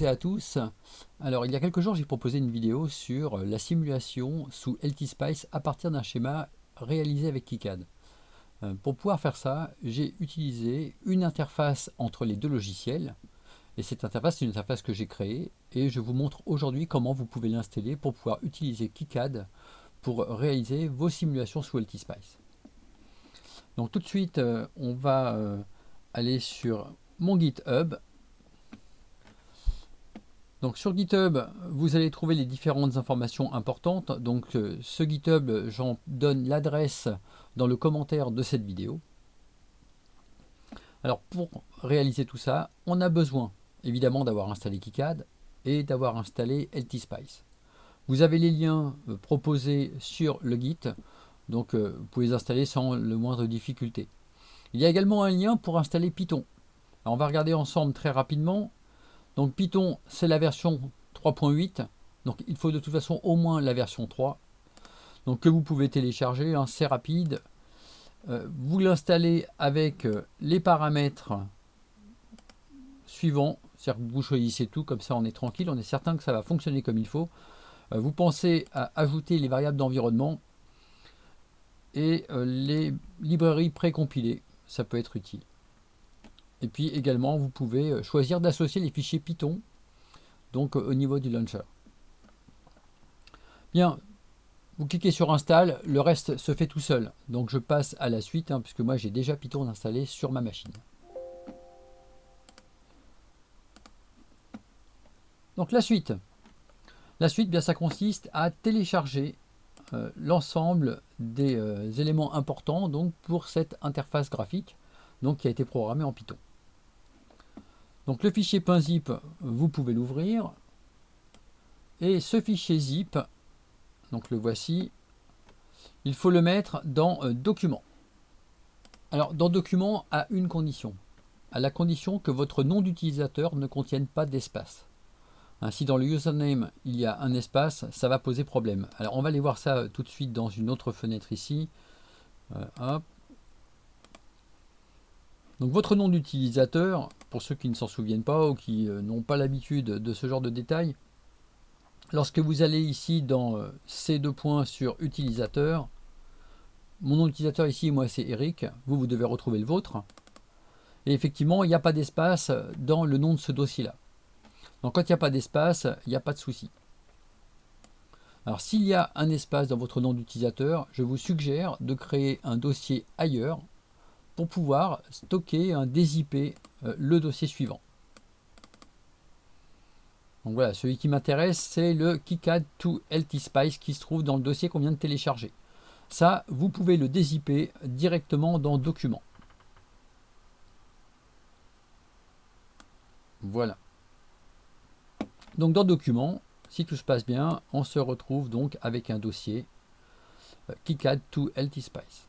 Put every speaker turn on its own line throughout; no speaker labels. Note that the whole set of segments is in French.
À tous. Alors il y a quelques jours j'ai proposé une vidéo sur la simulation sous LTSpice à partir d'un schéma réalisé avec KiCad. Pour pouvoir faire ça, j'ai utilisé une interface entre les deux logiciels et cette interface c'est une interface que j'ai créée et je vous montre aujourd'hui comment vous pouvez l'installer pour pouvoir utiliser KiCad pour réaliser vos simulations sous LTSpice. Donc tout de suite on va aller sur mon GitHub. Donc sur GitHub, vous allez trouver les différentes informations importantes. Donc ce GitHub, j'en donne l'adresse dans le commentaire de cette vidéo. Alors pour réaliser tout ça, on a besoin évidemment d'avoir installé KiCad et d'avoir installé LTSpice. Vous avez les liens proposés sur le Git, donc vous pouvez les installer sans le moindre difficulté. Il y a également un lien pour installer Python. Alors on va regarder ensemble très rapidement. Donc Python, c'est la version 3.8. Donc il faut de toute façon au moins la version 3. Donc que vous pouvez télécharger, hein, c'est rapide. Vous l'installez avec les paramètres suivants. C'est-à-dire que vous choisissez tout, comme ça on est tranquille, on est certain que ça va fonctionner comme il faut. Vous pensez à ajouter les variables d'environnement et les librairies précompilées, ça peut être utile. Et puis également vous pouvez choisir d'associer les fichiers Python donc au niveau du launcher. Bien, vous cliquez sur install, le reste se fait tout seul. Donc je passe à la suite, hein, puisque moi j'ai déjà Python installé sur ma machine. Donc la suite, bien, ça consiste à télécharger l'ensemble des éléments importants donc, pour cette interface graphique donc, qui a été programmée en Python. Donc le fichier .zip, vous pouvez l'ouvrir. Et ce fichier zip, donc le voici, il faut le mettre dans Documents. Alors dans Documents, à une condition, à la condition que votre nom d'utilisateur ne contienne pas d'espace. Si dans le username il y a un espace, ça va poser problème. Alors on va aller voir ça tout de suite dans une autre fenêtre ici. Hop. Donc votre nom d'utilisateur, pour ceux qui ne s'en souviennent pas ou qui n'ont pas l'habitude de ce genre de détails, lorsque vous allez ici dans ces deux points sur utilisateur, mon nom d'utilisateur ici, moi c'est Eric, vous devez retrouver le vôtre. Et effectivement, il n'y a pas d'espace dans le nom de ce dossier-là. Donc quand il n'y a pas d'espace, il n'y a pas de souci. Alors s'il y a un espace dans votre nom d'utilisateur, je vous suggère de créer un dossier ailleurs pour pouvoir stocker, dézipper le dossier suivant. Donc voilà, celui qui m'intéresse, c'est le KiCad to LTSpice qui se trouve dans le dossier qu'on vient de télécharger. Ça, vous pouvez le dézipper directement dans Documents. Voilà. Donc dans Documents, si tout se passe bien, on se retrouve donc avec un dossier KiCad to LTSpice.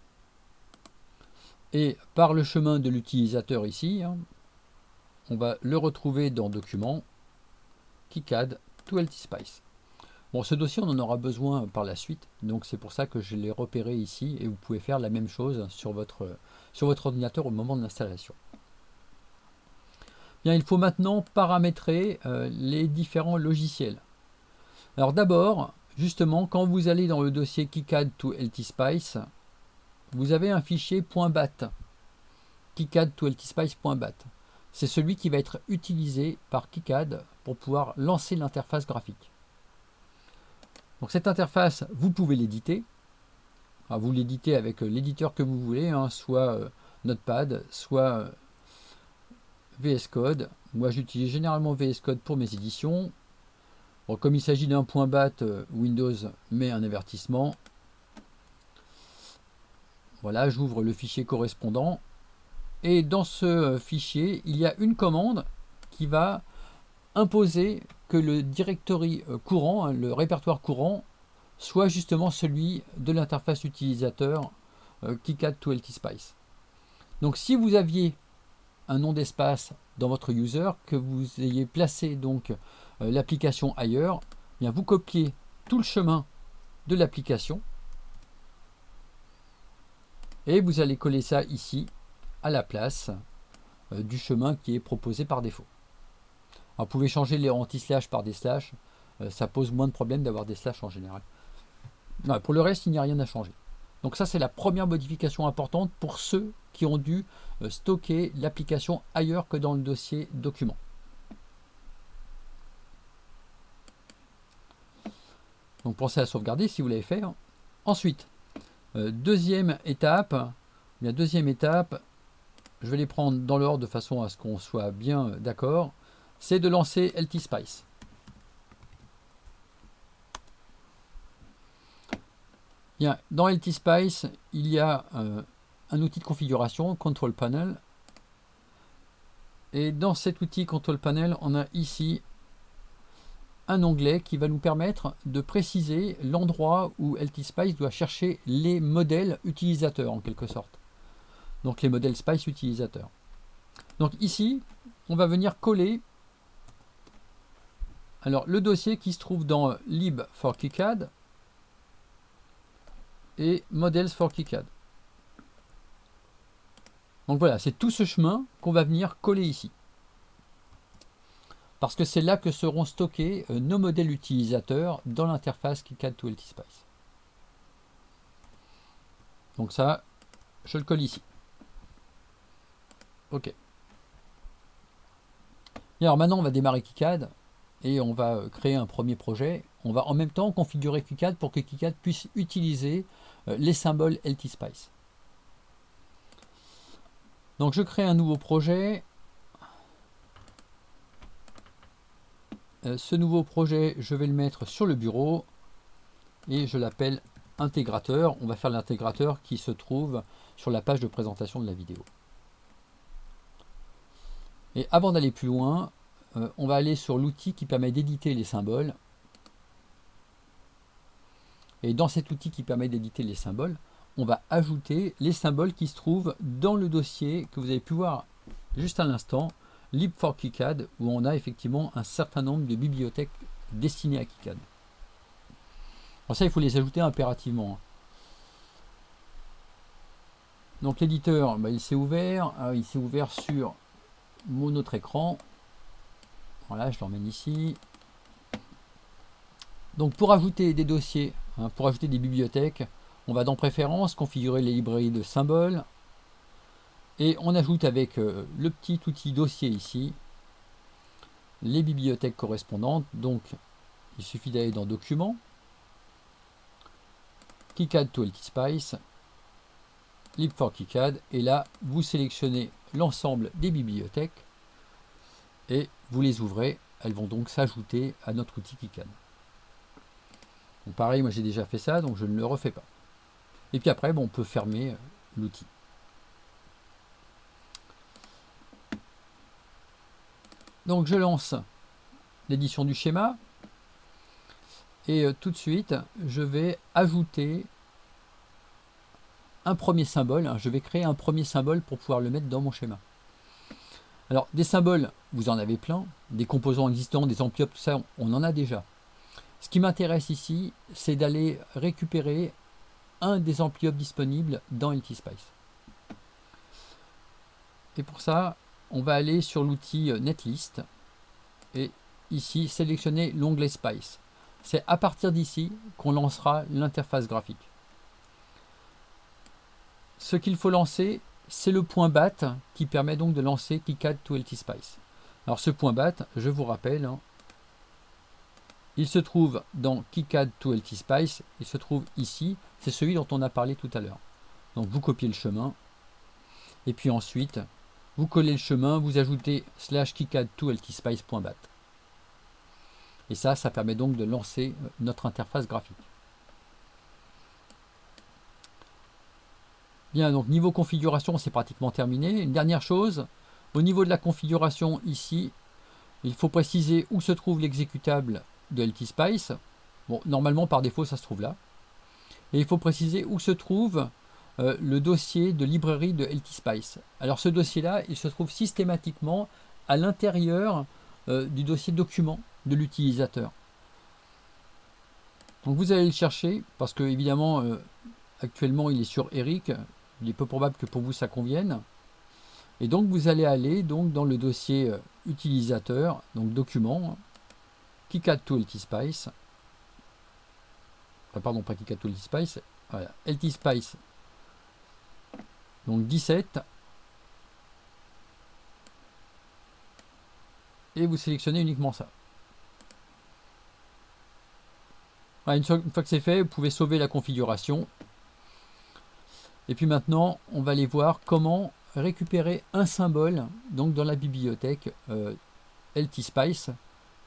Et par le chemin de l'utilisateur ici, hein, on va le retrouver dans Documents, KiCad to LTSpice. Bon, ce dossier, on en aura besoin par la suite, donc c'est pour ça que je l'ai repéré ici, et vous pouvez faire la même chose sur votre ordinateur au moment de l'installation. Bien, il faut maintenant paramétrer les différents logiciels. Alors d'abord, justement, quand vous allez dans le dossier KiCad to LTSpice, vous avez un fichier .bat, KiCad to LTSpice.bat. C'est celui qui va être utilisé par KiCad pour pouvoir lancer l'interface graphique. Donc cette interface, vous pouvez l'éditer. Vous l'éditez avec l'éditeur que vous voulez, hein, soit Notepad, soit VS Code. Moi j'utilise généralement VS Code pour mes éditions. Bon, comme il s'agit d'un .bat, Windows met un avertissement. Voilà, j'ouvre le fichier correspondant. Et dans ce fichier, il y a une commande qui va imposer que le directory courant, hein, le répertoire courant, soit justement celui de l'interface utilisateur KiCad to LTSpice. Donc si vous aviez un nom d'espace dans votre user, que vous ayez placé donc l'application ailleurs, eh bien vous copiez tout le chemin de l'application et vous allez coller ça ici à la place du chemin qui est proposé par défaut. vous pouvez changer les anti-slash par des slash, ça pose moins de problèmes d'avoir des slash en général. Ouais, pour le reste, il n'y a rien à changer. Donc ça, c'est la première modification importante pour ceux qui ont dû stocker l'application ailleurs que dans le dossier document. Donc pensez à sauvegarder si vous l'avez fait. Ensuite, deuxième étape, je vais les prendre dans l'ordre de façon à ce qu'on soit bien d'accord, c'est de lancer LTSpice. Bien, dans LTSpice, il y a un outil de configuration, Control Panel. Et dans cet outil Control Panel, on a ici un onglet qui va nous permettre de préciser l'endroit où LTSpice doit chercher les modèles utilisateurs en quelque sorte. Donc les modèles Spice utilisateurs. Donc ici, on va venir coller alors le dossier qui se trouve dans lib for KiCad et models for KiCad. Donc voilà, c'est tout ce chemin qu'on va venir coller ici. Parce que c'est là que seront stockés nos modèles utilisateurs dans l'interface KiCad to LTSpice. Donc ça, je le colle ici. Ok. Et alors maintenant, on va démarrer KiCad et on va créer un premier projet. On va en même temps configurer KiCad pour que KiCad puisse utiliser les symboles LTSpice. Donc je crée un nouveau projet. Ce nouveau projet, je vais le mettre sur le bureau et je l'appelle intégrateur. On va faire l'intégrateur qui se trouve sur la page de présentation de la vidéo. Et avant d'aller plus loin, on va aller sur l'outil qui permet d'éditer les symboles. Et dans cet outil qui permet d'éditer les symboles, on va ajouter les symboles qui se trouvent dans le dossier que vous avez pu voir juste à l'instant, lib4KiCad, où on a effectivement un certain nombre de bibliothèques destinées à KiCad. Alors ça, il faut les ajouter impérativement. Donc l'éditeur, il s'est ouvert. Il s'est ouvert sur mon autre écran. Voilà, je l'emmène ici. Donc pour ajouter des dossiers, pour ajouter des bibliothèques, on va dans Préférences, configurer les librairies de symboles. Et on ajoute avec le petit outil dossier ici, les bibliothèques correspondantes. Donc il suffit d'aller dans Documents, KiCad to LTSpice, lib4KiCad, et là vous sélectionnez l'ensemble des bibliothèques et vous les ouvrez. Elles vont donc s'ajouter à notre outil KiCad. Donc pareil, moi j'ai déjà fait ça, donc je ne le refais pas. Et puis après, on peut fermer l'outil. Donc je lance l'édition du schéma et tout de suite je vais ajouter un premier symbole. Je vais créer un premier symbole pour pouvoir le mettre dans mon schéma. Alors des symboles, vous en avez plein, des composants existants, des enveloppes, tout ça, on en a déjà. Ce qui m'intéresse ici, c'est d'aller récupérer un des enveloppes disponibles dans LTSpice. Et pour ça, on va aller sur l'outil Netlist et ici sélectionner l'onglet Spice. C'est à partir d'ici qu'on lancera l'interface graphique. Ce qu'il faut lancer, c'est le point BAT qui permet donc de lancer KiCad to LTSpice. Alors ce point BAT, je vous rappelle, il se trouve dans KiCad to LTSpice, il se trouve ici, c'est celui dont on a parlé tout à l'heure. Donc vous copiez le chemin et puis ensuite vous collez le chemin, vous ajoutez /KiCad to LTSpice.bat. Et ça permet donc de lancer notre interface graphique. Bien, donc niveau configuration, c'est pratiquement terminé. Une dernière chose, au niveau de la configuration ici, il faut préciser où se trouve l'exécutable de LTSpice. Bon, normalement par défaut ça se trouve là. Et il faut préciser où se trouve le dossier de librairie de LTSpice. Alors ce dossier-là, il se trouve systématiquement à l'intérieur du dossier document de l'utilisateur. Donc vous allez le chercher parce que évidemment actuellement il est sur Eric. Il est peu probable que pour vous ça convienne. Et donc vous allez aller donc dans le dossier utilisateur, donc document, KiCad to LTSpice, pardon, pas KiCad to LTSpice, voilà, LTSpice, donc 17, et vous sélectionnez uniquement ça. Voilà, une fois que c'est fait, vous pouvez sauver la configuration. Et puis maintenant, on va aller voir comment récupérer un symbole donc dans la bibliothèque LTSpice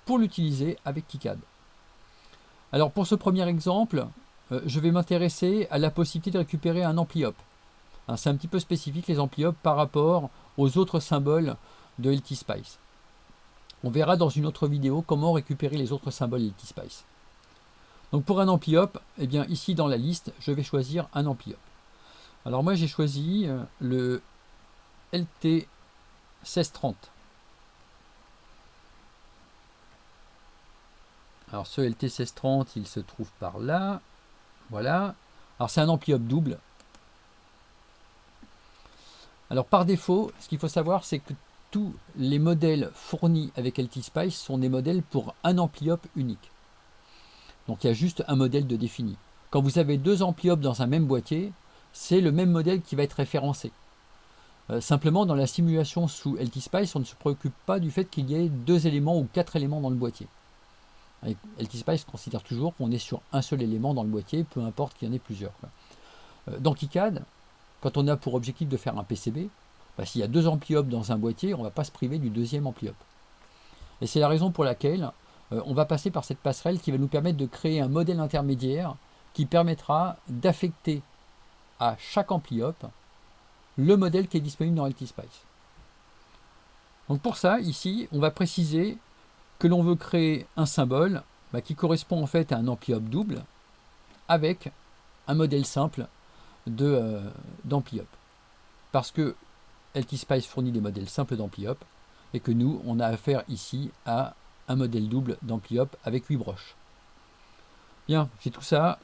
pour l'utiliser avec KiCad. Alors pour ce premier exemple, je vais m'intéresser à la possibilité de récupérer un ampli-hop. Hein, c'est un petit peu spécifique les ampli-hop par rapport aux autres symboles de LTSpice. On verra dans une autre vidéo comment récupérer les autres symboles LTSpice. Donc pour un ampli-hop, eh bien ici dans la liste, je vais choisir un ampli-hop. Alors moi j'ai choisi le LT 1630. Alors ce LT 1630, il se trouve par là. Voilà. Alors c'est un ampli-hop double. Alors par défaut, ce qu'il faut savoir, c'est que tous les modèles fournis avec LTSpice sont des modèles pour un ampli-hop unique. Donc il y a juste un modèle de défini. Quand vous avez deux ampli-hop dans un même boîtier, c'est le même modèle qui va être référencé. Simplement, dans la simulation sous LTSpice, on ne se préoccupe pas du fait qu'il y ait 2 éléments ou 4 éléments dans le boîtier. LTSpice considère toujours qu'on est sur un seul élément dans le boîtier, peu importe qu'il y en ait plusieurs. Dans KiCad, quand on a pour objectif de faire un PCB, s'il y a 2 ampli-hop dans un boîtier, on ne va pas se priver du deuxième ampli-hop. Et c'est la raison pour laquelle on va passer par cette passerelle qui va nous permettre de créer un modèle intermédiaire qui permettra d'affecter à chaque ampli-hop le modèle qui est disponible dans LTSpice. Donc pour ça, ici, on va préciser que l'on veut créer un symbole qui correspond en fait à un ampli-hop double avec un modèle simple d'ampli-hop. Parce que LTSpice fournit des modèles simples d'ampli-hop et que nous, on a affaire ici à un modèle double d'ampli-hop avec 8 broches. Bien, j'ai tout ça.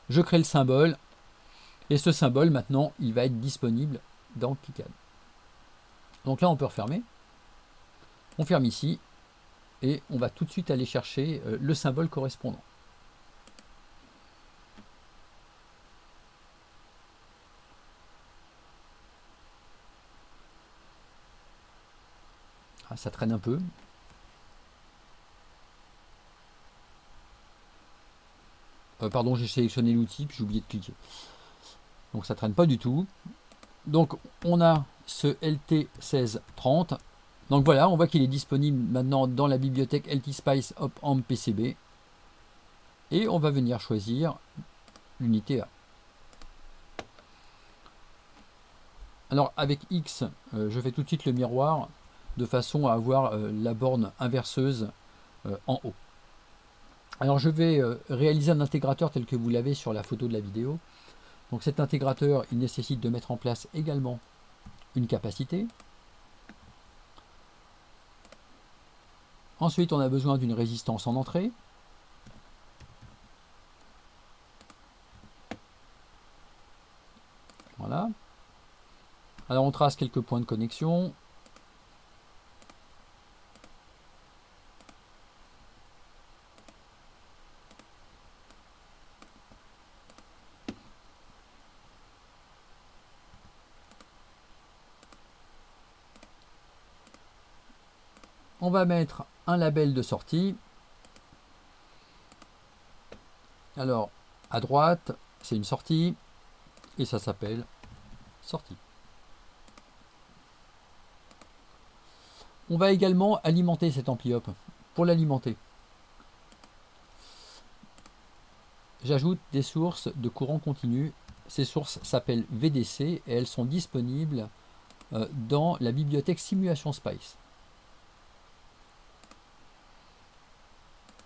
Je crée le symbole. Et ce symbole, maintenant, il va être disponible dans KiCad. Donc là, on peut refermer. On ferme ici. Et on va tout de suite aller chercher le symbole correspondant. Ah, ça traîne un peu. Pardon, j'ai sélectionné l'outil, puis j'ai oublié de cliquer. Donc ça traîne pas du tout. Donc on a ce LT 1630. Donc voilà, on voit qu'il est disponible maintenant dans la bibliothèque LTSpice op-amp PCB. Et on va venir choisir l'unité A. Alors avec X, je fais tout de suite le miroir de façon à avoir la borne inverseuse en haut. Alors je vais réaliser un intégrateur tel que vous l'avez sur la photo de la vidéo. Donc cet intégrateur, il nécessite de mettre en place également une capacité. Ensuite, on a besoin d'une résistance en entrée. Voilà. Alors on trace quelques points de connexion. On va mettre un label de sortie. Alors, à droite, c'est une sortie. Et ça s'appelle sortie. On va également alimenter cet ampli-hop. Pour l'alimenter, j'ajoute des sources de courant continu. Ces sources s'appellent VDC et elles sont disponibles dans la bibliothèque Simulation Spice.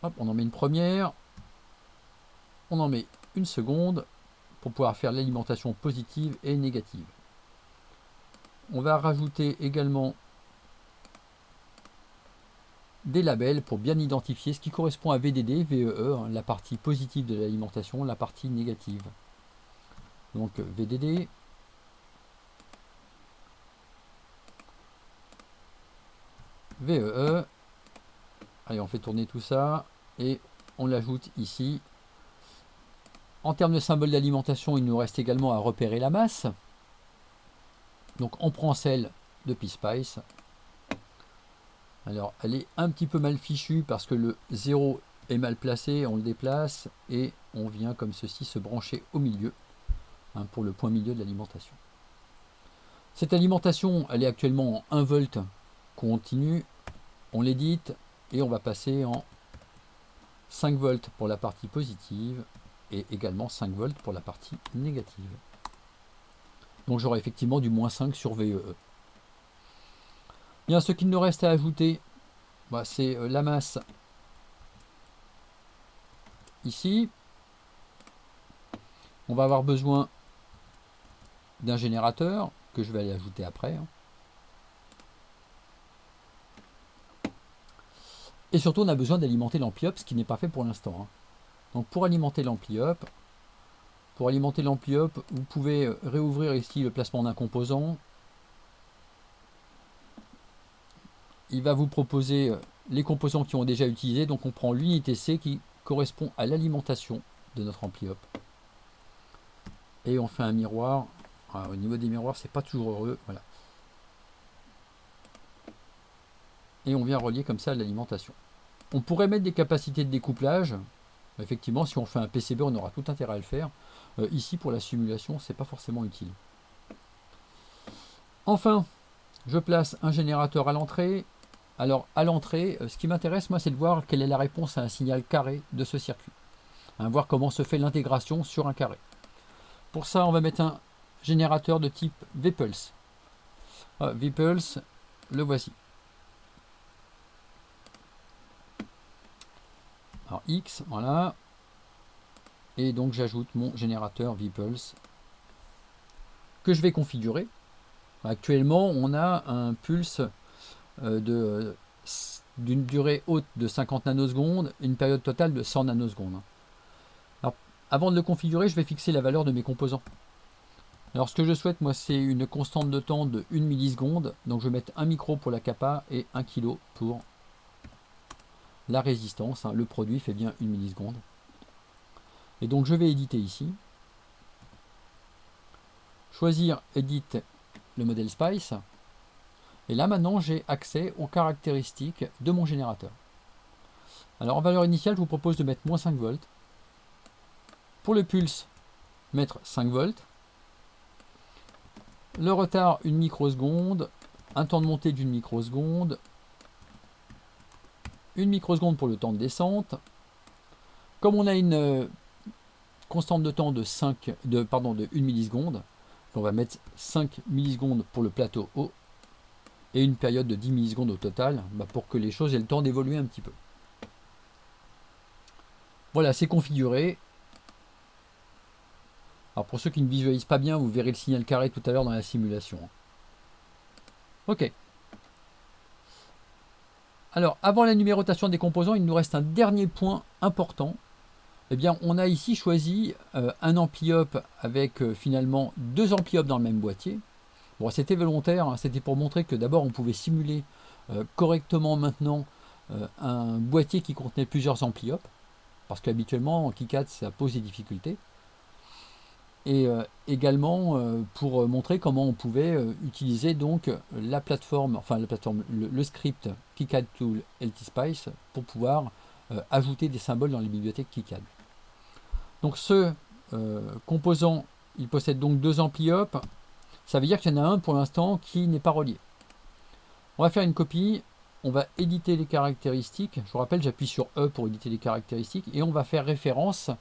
Hop, on en met une première, on en met une seconde pour pouvoir faire l'alimentation positive et négative. On va rajouter également des labels pour bien identifier ce qui correspond à VDD, VEE, hein, la partie positive de l'alimentation, la partie négative. Donc VDD. VEE. Allez, on fait tourner tout ça et on l'ajoute ici. En termes de symbole d'alimentation, il nous reste également à repérer la masse. Donc on prend celle de PSpice. Alors elle est un petit peu mal fichue parce que le 0 est mal placé, on le déplace et on vient comme ceci se brancher au milieu, hein, pour le point milieu de l'alimentation. Cette alimentation, elle est actuellement en 1 volt continu, on l'édite et on va passer en 5 volts pour la partie positive et également 5 volts pour la partie négative. Donc j'aurai effectivement du moins 5 sur VEE. Bien, ce qu'il nous reste à ajouter, bah, c'est la masse ici. On va avoir besoin d'un générateur que je vais aller ajouter après. Et surtout, on a besoin d'alimenter l'ampli up, ce qui n'est pas fait pour l'instant. Donc pour alimenter l'ampli up, vous pouvez réouvrir ici le placement d'un composant. Il va vous proposer les composants qui ont déjà utilisé. Donc on prend l'unité C qui correspond à l'alimentation de notre ampli up. Et on fait un miroir. Au niveau des miroirs, c'est pas toujours heureux. Voilà. Et on vient relier comme ça l'alimentation. On pourrait mettre des capacités de découplage. Effectivement, si on fait un PCB, on aura tout intérêt à le faire. Ici, pour la simulation, c'est pas forcément utile. Enfin, je place un générateur à l'entrée. Alors, à l'entrée, ce qui m'intéresse, moi, c'est de voir quelle est la réponse à un signal carré de ce circuit. Voir comment se fait l'intégration sur un carré. Pour ça, on va mettre un générateur de type vPulse. vPulse, le voici. Alors X, voilà. Et donc j'ajoute mon générateur vPulse que je vais configurer. Actuellement, on a un pulse d'une durée haute de 50 nanosecondes, une période totale de 100 nanosecondes. Alors, avant de le configurer, je vais fixer la valeur de mes composants. Alors ce que je souhaite, moi, c'est une constante de temps de 1 milliseconde. Donc je vais mettre 1 micro pour la capa et 1 kg pour la résistance. Le produit fait bien 1 milliseconde. Et donc je vais éditer ici. Choisir Edit le modèle Spice. Et là maintenant j'ai accès aux caractéristiques de mon générateur. Alors en valeur initiale, je vous propose de mettre moins 5 volts. Pour le pulse, mettre 5 volts. Le retard, 1 microseconde. Un temps de montée d'1 microseconde. 1 microseconde pour le temps de descente. Comme on a une constante de temps de 1 milliseconde, on va mettre 5 millisecondes pour le plateau haut et une période de 10 millisecondes au total, pour que les choses aient le temps d'évoluer un petit peu. Voilà, c'est configuré. Alors pour ceux qui ne visualisent pas bien, vous verrez le signal carré tout à l'heure dans la simulation. Ok. Alors, avant la numérotation des composants, il nous reste un dernier point important. Eh bien, on a ici choisi un ampli up avec finalement 2 ampli up dans le même boîtier. Bon, c'était volontaire, c'était pour montrer que d'abord on pouvait simuler correctement maintenant un boîtier qui contenait plusieurs ampli up, parce qu'habituellement en KiCad ça pose des difficultés. Et également pour montrer comment on pouvait utiliser donc la plateforme, le script KiCad Tool LTSpice pour pouvoir ajouter des symboles dans les bibliothèques KiCad. Donc ce composant, il possède donc 2 ampli up. Ça veut dire qu'il y en a un pour l'instant qui n'est pas relié. On va faire une copie, on va éditer les caractéristiques. Je vous rappelle, j'appuie sur E pour éditer les caractéristiques et on va faire référence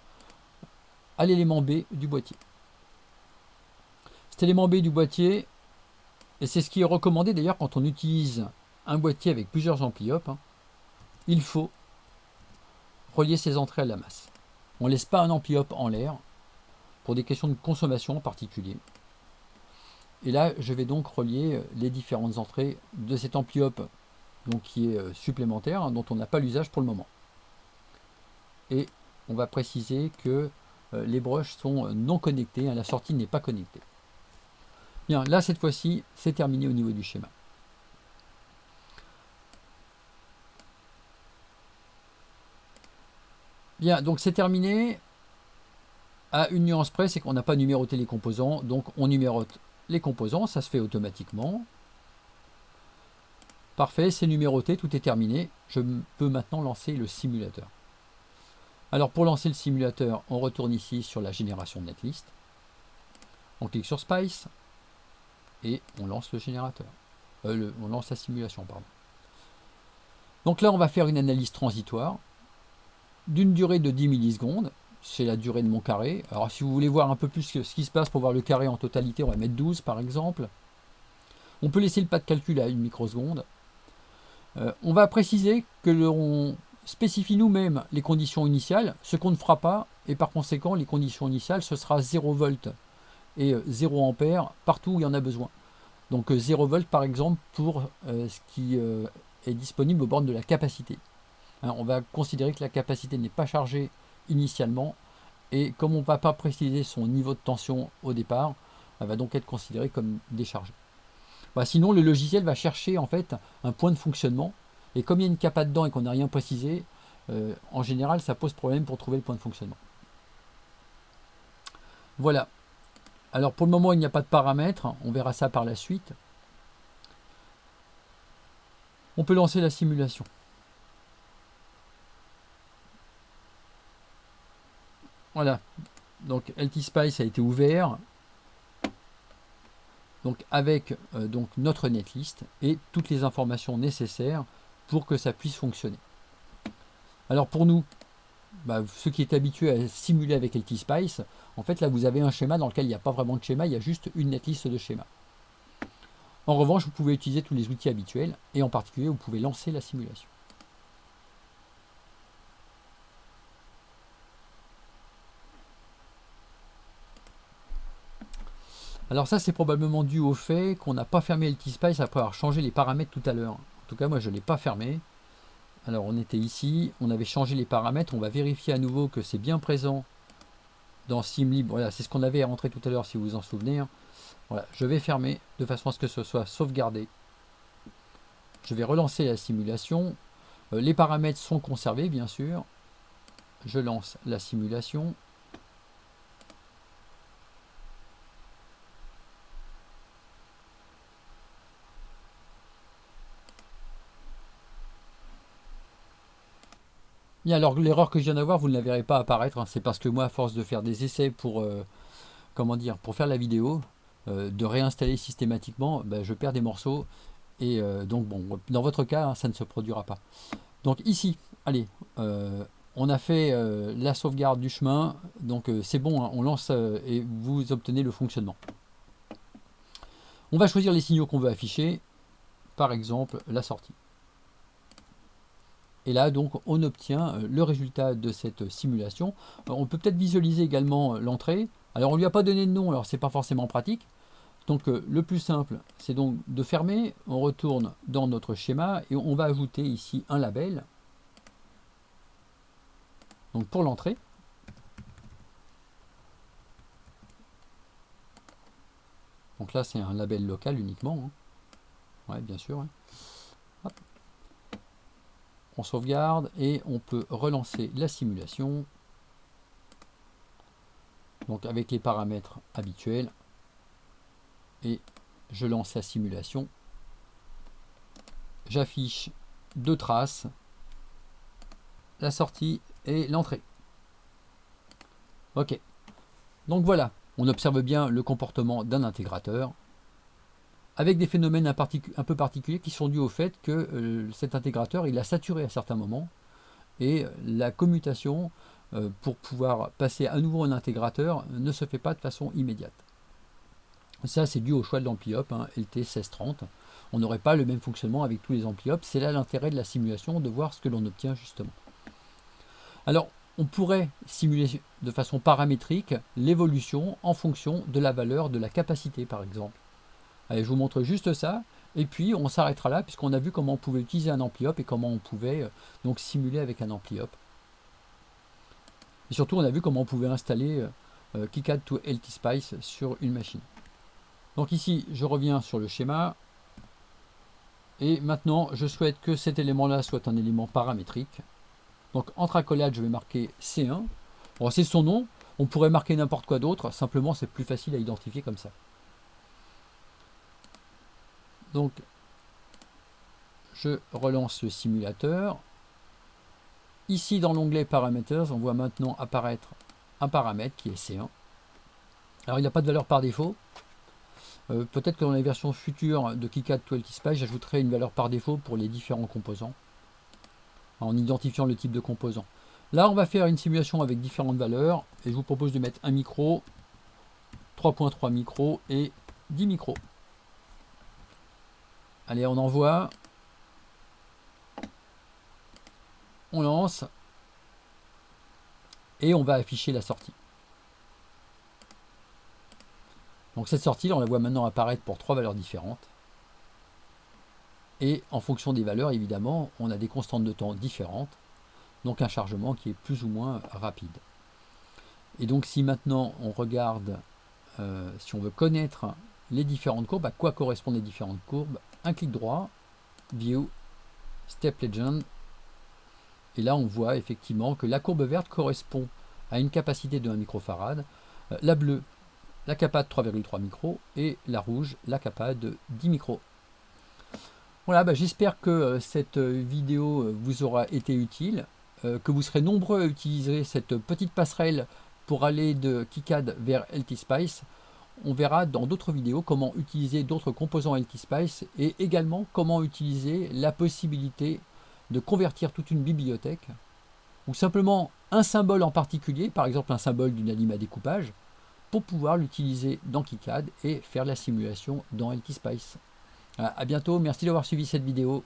à l'élément B du boîtier. Cet élément B du boîtier, et c'est ce qui est recommandé d'ailleurs quand on utilise un boîtier avec plusieurs ampli up, il faut relier ses entrées à la masse. On ne laisse pas un ampli up en l'air pour des questions de consommation en particulier. Et là, je vais donc relier les différentes entrées de cet ampli up donc qui est supplémentaire, dont on n'a pas l'usage pour le moment. Et on va préciser que les brushes sont non connectées, la sortie n'est pas connectée. Bien, là cette fois-ci, c'est terminé au niveau du schéma. Bien, donc c'est terminé. À une nuance près, c'est qu'on n'a pas numéroté les composants, donc on numérote les composants, ça se fait automatiquement. Parfait, c'est numéroté, tout est terminé. Je peux maintenant lancer le simulateur. Alors pour lancer le simulateur, on retourne ici sur la génération de netlist. On clique sur Spice et on lance le générateur. On lance la simulation, pardon. Donc là, on va faire une analyse transitoire d'une durée de 10 millisecondes. C'est la durée de mon carré. Alors si vous voulez voir un peu plus ce qui se passe pour voir le carré en totalité, on va mettre 12 par exemple. On peut laisser le pas de calcul à 1 microseconde. On va préciser que l'on spécifie nous-mêmes les conditions initiales, ce qu'on ne fera pas, et par conséquent les conditions initiales ce sera 0 volts et 0 ampères partout où il y en a besoin. Donc 0 volts par exemple pour ce qui est disponible aux bornes de la capacité. Hein, on va considérer que la capacité n'est pas chargée initialement, et comme on ne va pas préciser son niveau de tension au départ, elle va donc être considérée comme déchargée. Bah, sinon le logiciel va chercher en fait un point de fonctionnement, et comme il y a une capa dedans et qu'on n'a rien précisé, en général ça pose problème pour trouver le point de fonctionnement. Voilà. Alors pour le moment il n'y a pas de paramètres, on verra ça par la suite. On peut lancer la simulation. Voilà, donc LTSpice a été ouvert, donc avec donc notre netlist et toutes les informations nécessaires pour que ça puisse fonctionner. Alors pour nous, ceux qui est habitués à simuler avec LTSpice, en fait là vous avez un schéma dans lequel il n'y a pas vraiment de schéma, il y a juste une netlist de schémas. En revanche, vous pouvez utiliser tous les outils habituels et en particulier vous pouvez lancer la simulation. Alors ça c'est probablement dû au fait qu'on n'a pas fermé LTSpice après avoir changé les paramètres tout à l'heure. En tout cas moi je ne l'ai pas fermé. Alors on était ici, on avait changé les paramètres, on va vérifier à nouveau que c'est bien présent dans Simlib. Voilà, c'est ce qu'on avait rentré tout à l'heure si vous vous en souvenez. Voilà, je vais fermer de façon à ce que ce soit sauvegardé. Je vais relancer la simulation. Les paramètres sont conservés bien sûr. Je lance la simulation. Bien, alors l'erreur que je viens d'avoir, vous ne la verrez pas apparaître. Hein. C'est parce que moi, à force de faire des essais pour, pour faire la vidéo, de réinstaller systématiquement, je perds des morceaux. Et donc bon, dans votre cas, hein, ça ne se produira pas. Donc ici, allez, on a fait la sauvegarde du chemin. Donc c'est bon, hein, on lance et vous obtenez le fonctionnement. On va choisir les signaux qu'on veut afficher. Par exemple, la sortie. Et là, donc, on obtient le résultat de cette simulation. On peut peut-être visualiser également l'entrée. Alors, on ne lui a pas donné de nom, alors c'est pas forcément pratique. Donc, le plus simple, c'est donc de fermer. On retourne dans notre schéma et on va ajouter ici un label. Donc, pour l'entrée. Donc là, c'est un label local uniquement. Hein. Ouais, bien sûr. Hein. Hop. On sauvegarde et on peut relancer la simulation. Donc avec les paramètres habituels. Et je lance la simulation. J'affiche deux traces, la sortie et l'entrée. Ok. Donc voilà, on observe bien le comportement d'un intégrateur avec des phénomènes un peu particuliers qui sont dus au fait que cet intégrateur il a saturé à certains moments et la commutation pour pouvoir passer à nouveau un intégrateur ne se fait pas de façon immédiate. Ça c'est dû au choix de l'ampli-op, hein, LT1630. On n'aurait pas le même fonctionnement avec tous les ampli-op. C'est là l'intérêt de la simulation, de voir ce que l'on obtient justement. Alors on pourrait simuler de façon paramétrique l'évolution en fonction de la valeur de la capacité par exemple. Allez, je vous montre juste ça, et puis on s'arrêtera là, puisqu'on a vu comment on pouvait utiliser un ampli-op et comment on pouvait donc simuler avec un ampli-op. Et surtout, on a vu comment on pouvait installer KiCad to LTSpice sur une machine. Donc ici, je reviens sur le schéma, et maintenant, je souhaite que cet élément-là soit un élément paramétrique. Donc entre accolades, je vais marquer C1. Bon, c'est son nom, on pourrait marquer n'importe quoi d'autre, simplement c'est plus facile à identifier comme ça. Donc je relance le simulateur. Ici dans l'onglet Parameters, on voit maintenant apparaître un paramètre qui est C1. Alors il n'a pas de valeur par défaut. Peut-être que dans les versions futures de KiCad to LTSpice, j'ajouterai une valeur par défaut pour les différents composants, en identifiant le type de composant. Là, on va faire une simulation avec différentes valeurs, et je vous propose de mettre un micro, 3.3 micros et 10 micros. Allez, on envoie. On lance. Et on va afficher la sortie. Donc cette sortie, on la voit maintenant apparaître pour 3 valeurs différentes. Et en fonction des valeurs, évidemment, on a des constantes de temps différentes. Donc un chargement qui est plus ou moins rapide. Et donc si maintenant on regarde, si on veut connaître les différentes courbes, à quoi correspondent les différentes courbes, un clic droit, View, Step Legend. Et là on voit effectivement que la courbe verte correspond à une capacité de 1 microfarad, la bleue, la capa de 3,3 micros, et la rouge, la capa de 10 micros. Voilà, j'espère que cette vidéo vous aura été utile, que vous serez nombreux à utiliser cette petite passerelle pour aller de KiCad vers LTSpice. On verra dans d'autres vidéos comment utiliser d'autres composants LTSpice et également comment utiliser la possibilité de convertir toute une bibliothèque ou simplement un symbole en particulier, par exemple un symbole d'une anime à découpage, pour pouvoir l'utiliser dans KiCad et faire la simulation dans LTSpice. À bientôt, merci d'avoir suivi cette vidéo.